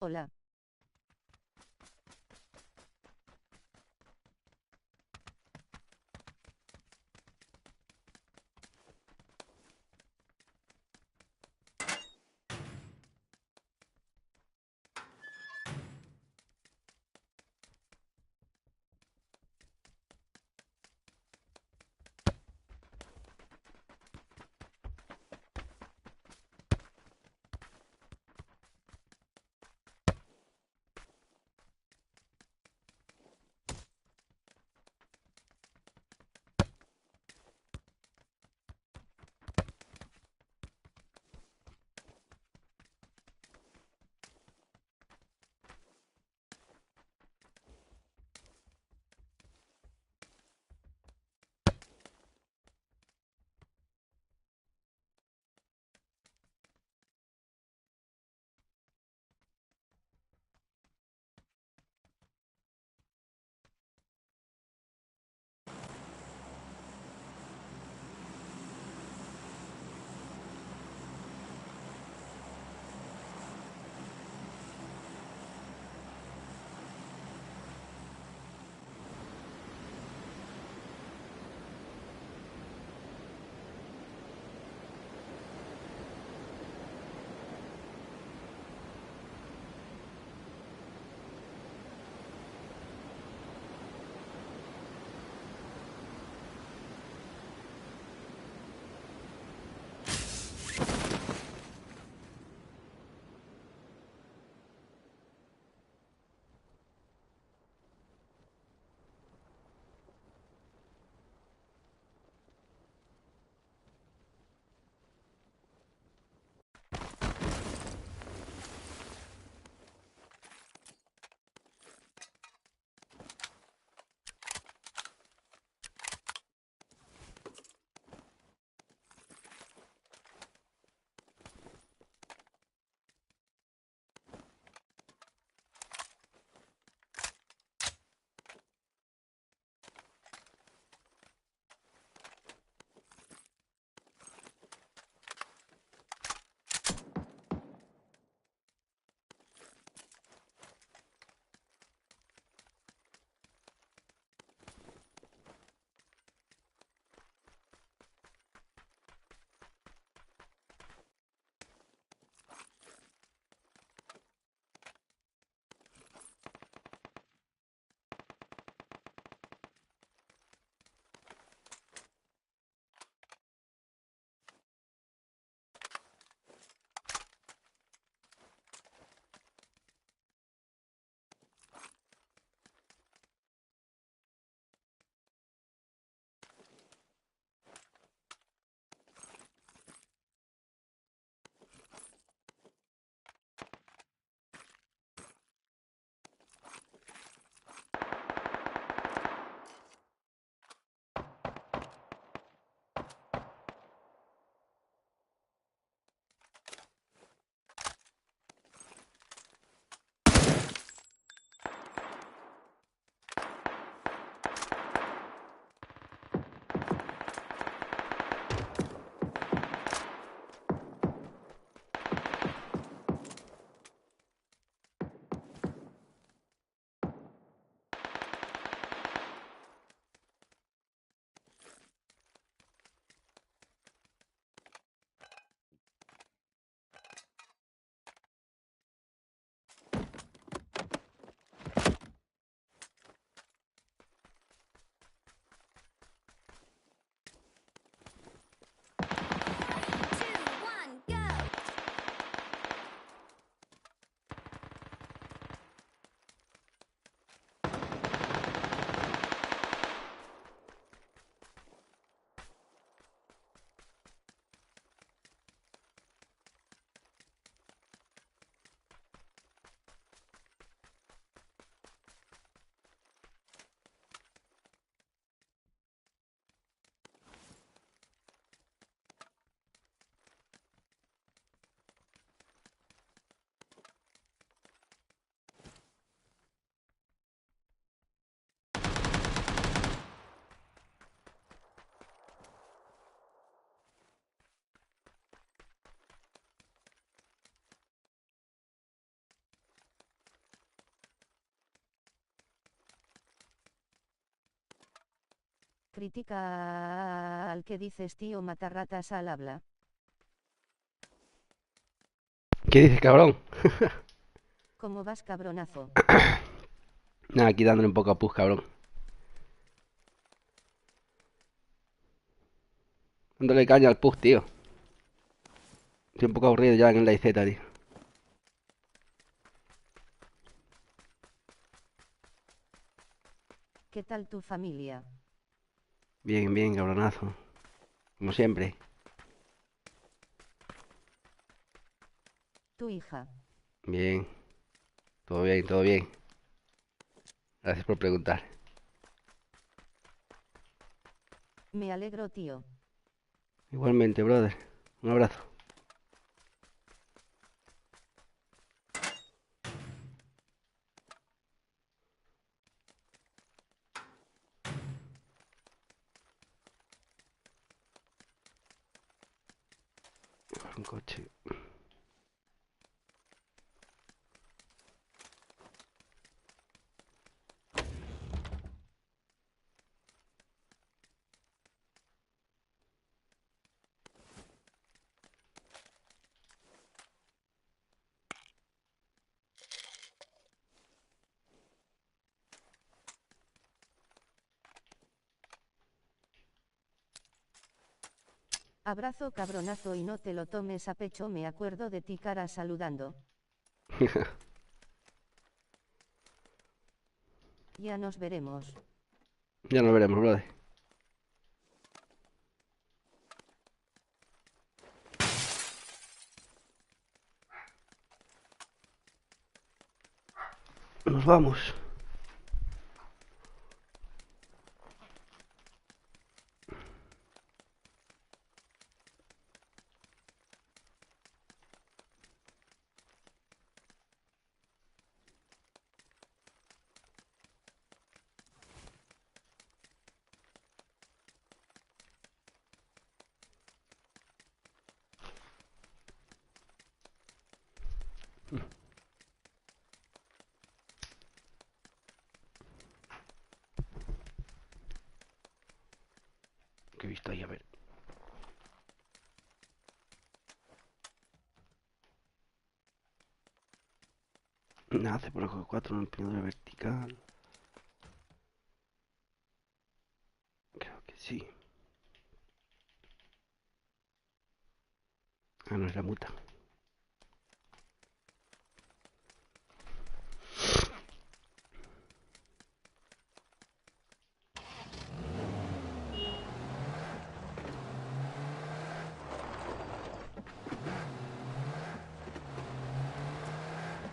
Hola. Critica al que dices tío matarratas al habla. ¿Qué dices, cabrón? ¿Cómo vas, cabronazo? Nada, aquí dándole un poco a pus, cabrón. Dándole caña al pus, tío. Estoy un poco aburrido ya en la IZ, tío. ¿Qué tal tu familia? Bien, bien, cabronazo. Como siempre. Tu hija. Bien. Todo bien, todo bien. Gracias por preguntar. Me alegro, tío. Igualmente, brother. Un abrazo. Un coche. Abrazo cabronazo y no te lo tomes a pecho, me acuerdo de ti cara saludando. Ya nos veremos. Ya nos veremos, brother. Nos vamos. ¿Qué he visto ahí? A ver. Nace por ojo 4 en el empuñadura vertical. Creo que sí. Ah, no, es la muta.